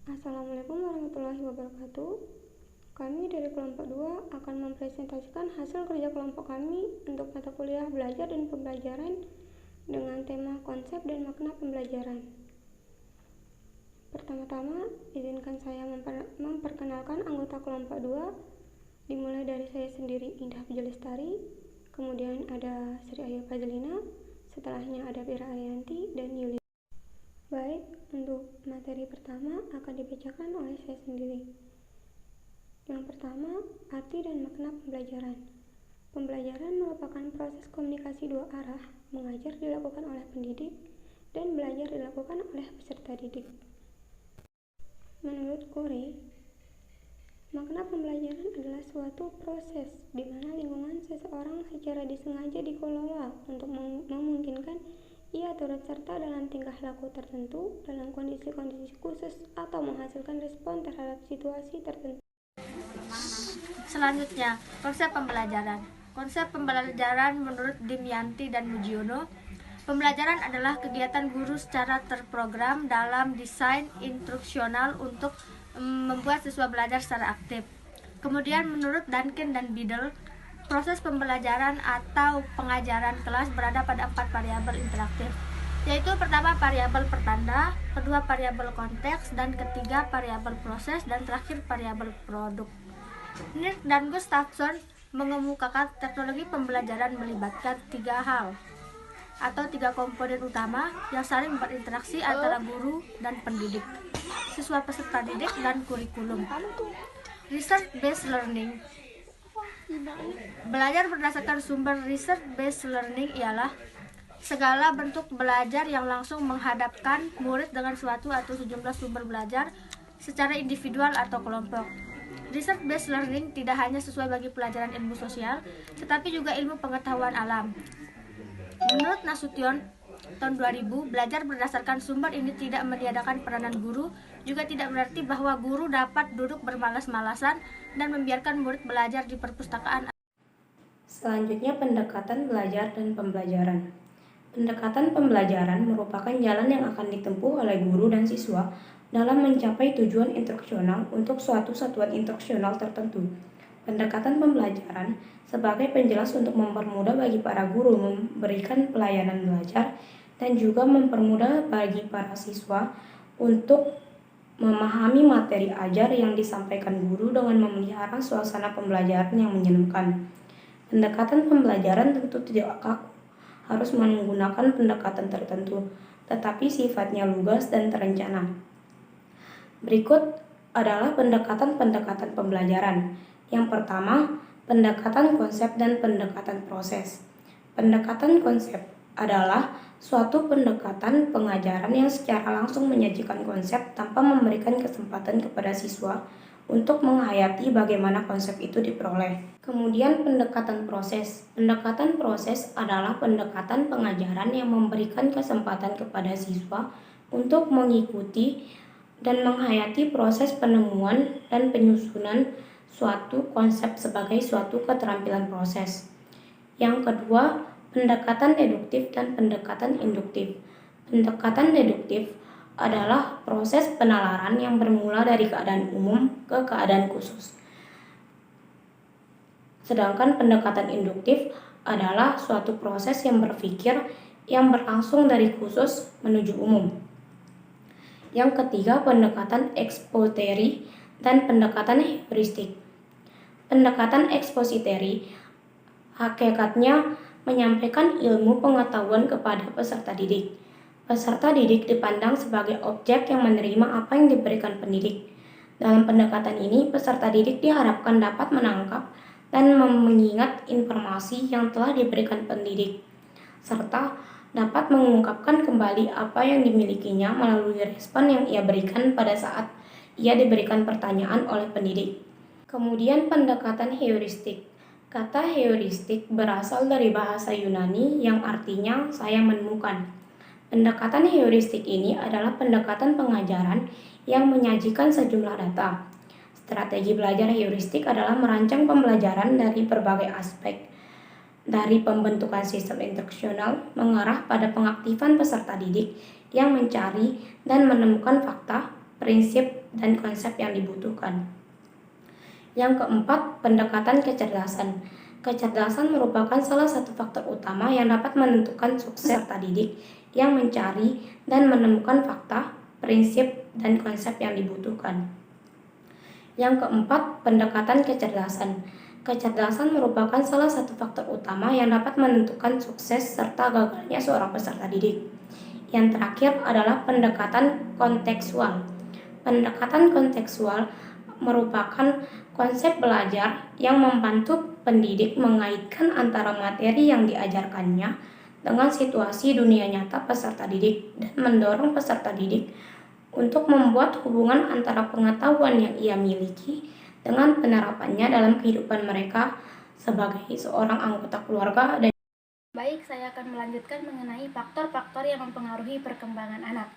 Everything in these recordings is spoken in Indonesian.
Assalamualaikum warahmatullahi wabarakatuh. Kami dari kelompok 2 akan mempresentasikan hasil kerja kelompok kami untuk mata kuliah belajar dan pembelajaran dengan tema konsep dan makna pembelajaran. Pertama-tama, izinkan saya memperkenalkan anggota kelompok 2, dimulai dari saya sendiri, Indah Pujalestari, kemudian ada Sri Ayu Fazlina, setelahnya ada Vira Arianti dan Yuli. Baik, untuk materi pertama akan dibacakan oleh saya sendiri. Yang pertama, arti dan makna pembelajaran. Pembelajaran merupakan proses komunikasi dua arah, mengajar dilakukan oleh pendidik dan belajar dilakukan oleh peserta didik. Menurut Corey, makna pembelajaran adalah suatu proses di mana lingkungan seseorang secara disengaja dikelola untuk memungkinkan ia turut serta dalam tingkah laku tertentu dalam kondisi-kondisi khusus atau menghasilkan respon terhadap situasi tertentu. Selanjutnya, konsep pembelajaran. Konsep pembelajaran menurut Dimyanti dan Mujiono, pembelajaran adalah kegiatan guru secara terprogram dalam desain instruksional untuk membuat siswa belajar secara aktif. Kemudian menurut Duncan dan Biddle, proses pembelajaran atau pengajaran kelas berada pada 4 variabel interaktif, yaitu pertama variabel pertanda, kedua variabel konteks, dan ketiga variabel proses, dan terakhir variabel produk. Nick dan Gustafson mengemukakan teknologi pembelajaran melibatkan 3 hal atau 3 komponen utama yang saling berinteraksi antara guru dan pendidik, siswa peserta didik, dan kurikulum. Research-based learning. Belajar berdasarkan sumber research-based learning ialah segala bentuk belajar yang langsung menghadapkan murid dengan suatu atau sejumlah sumber belajar secara individual atau kelompok. Research-based learning tidak hanya sesuai bagi pelajaran ilmu sosial, tetapi juga ilmu pengetahuan alam. Menurut Nasution, tahun 2000, belajar berdasarkan sumber ini tidak meniadakan peranan guru, juga tidak berarti bahwa guru dapat duduk bermalas-malasan dan membiarkan murid belajar di perpustakaan. Selanjutnya, pendekatan belajar dan pembelajaran. Pendekatan pembelajaran merupakan jalan yang akan ditempuh oleh guru dan siswa dalam mencapai tujuan instruksional untuk suatu satuan instruksional tertentu. Pendekatan pembelajaran sebagai penjelas untuk mempermudah bagi para guru memberikan pelayanan belajar dan juga mempermudah bagi para siswa untuk memahami materi ajar yang disampaikan guru dengan memelihara suasana pembelajaran yang menyenangkan. Pendekatan pembelajaran tentu tidak kaku, harus menggunakan pendekatan tertentu, tetapi sifatnya lugas dan terencana. Berikut adalah pendekatan-pendekatan pembelajaran. Yang pertama, pendekatan konsep dan pendekatan proses. Pendekatan konsep adalah suatu pendekatan pengajaran yang secara langsung menyajikan konsep tanpa memberikan kesempatan kepada siswa untuk menghayati bagaimana konsep itu diperoleh. Kemudian pendekatan proses. Pendekatan proses adalah pendekatan pengajaran yang memberikan kesempatan kepada siswa untuk mengikuti dan menghayati proses penemuan dan penyusunan suatu konsep sebagai suatu keterampilan proses. Yang kedua, pendekatan deduktif dan pendekatan induktif. Pendekatan deduktif adalah proses penalaran yang bermula dari keadaan umum ke keadaan khusus. Sedangkan pendekatan induktif adalah suatu proses yang berpikir yang berlangsung dari khusus menuju umum. Yang ketiga, pendekatan ekspositeri dan pendekatan heuristik. Pendekatan ekspositeri hakikatnya menyampaikan ilmu pengetahuan kepada peserta didik. Peserta didik dipandang sebagai objek yang menerima apa yang diberikan pendidik. Dalam pendekatan ini, peserta didik diharapkan dapat menangkap dan mengingat informasi yang telah diberikan pendidik, serta dapat mengungkapkan kembali apa yang dimilikinya melalui respon yang ia berikan pada saat ia diberikan pertanyaan oleh pendidik. Kemudian pendekatan heuristik. Kata heuristik berasal dari bahasa Yunani yang artinya saya menemukan. Pendekatan heuristik ini adalah pendekatan pengajaran yang menyajikan sejumlah data. Strategi belajar heuristik adalah merancang pembelajaran dari berbagai aspek, dari pembentukan sistem instruksional mengarah pada pengaktifan peserta didik yang mencari dan menemukan fakta prinsip, dan konsep yang dibutuhkan. Yang keempat, pendekatan kecerdasan. Kecerdasan merupakan salah satu faktor utama yang dapat menentukan sukses peserta didik yang mencari dan menemukan fakta, prinsip, dan konsep yang dibutuhkan. Yang keempat, pendekatan kecerdasan. Kecerdasan merupakan salah satu faktor utama yang dapat menentukan sukses serta gagalnya seorang peserta didik. Yang terakhir adalah pendekatan kontekstual. Pendekatan kontekstual merupakan konsep belajar yang membantu pendidik mengaitkan antara materi yang diajarkannya dengan situasi dunia nyata peserta didik dan mendorong peserta didik untuk membuat hubungan antara pengetahuan yang ia miliki dengan penerapannya dalam kehidupan mereka sebagai seorang anggota keluarga. Baik, saya akan melanjutkan mengenai faktor-faktor yang mempengaruhi perkembangan anak.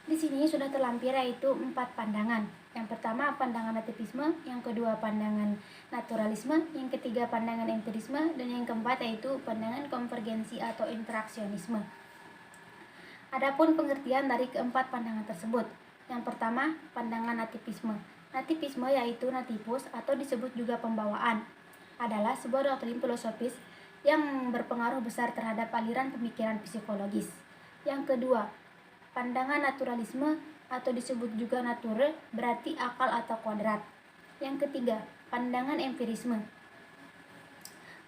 Di sini sudah terlampir yaitu 4 pandangan. Yang pertama pandangan nativisme, yang kedua pandangan naturalisme, yang ketiga pandangan empirisme, dan yang keempat yaitu pandangan konvergensi atau interaksionisme. Adapun pengertian dari keempat pandangan tersebut. Yang pertama, pandangan nativisme. Nativisme yaitu nativus atau disebut juga pembawaan, adalah sebuah doktrin filosofis yang berpengaruh besar terhadap aliran pemikiran psikologis. Yang kedua, pandangan naturalisme atau disebut juga nature, berarti akal atau kodrat. Yang ketiga, pandangan empirisme.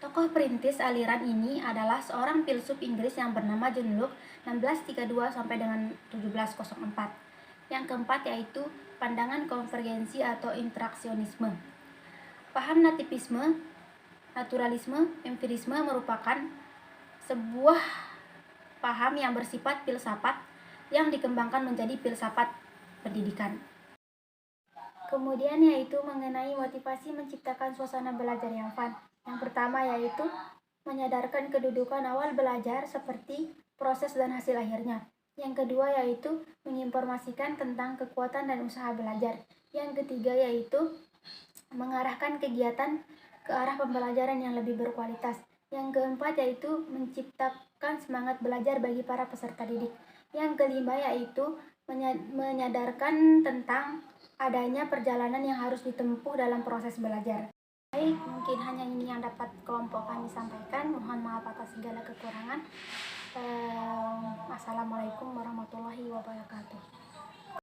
Tokoh perintis aliran ini adalah seorang filsuf Inggris yang bernama John Locke 1632 sampai dengan 1704. Yang keempat yaitu pandangan konvergensi atau interaksionisme. Paham nativisme, naturalisme, empirisme merupakan sebuah paham yang bersifat filsafat yang dikembangkan menjadi filsafat pendidikan. Kemudian yaitu mengenai motivasi menciptakan suasana belajar yang fun. Yang pertama yaitu menyadarkan kedudukan awal belajar seperti proses dan hasil akhirnya. Yang kedua yaitu menginformasikan tentang kekuatan dan usaha belajar. Yang ketiga yaitu mengarahkan kegiatan ke arah pembelajaran yang lebih berkualitas. Yang keempat yaitu menciptakan semangat belajar bagi para peserta didik. Yang kelima yaitu menyadarkan tentang adanya perjalanan yang harus ditempuh dalam proses belajar. Baik, mungkin hanya ini yang dapat kelompok kami sampaikan. Mohon maaf atas segala kekurangan. Assalamualaikum warahmatullahi wabarakatuh.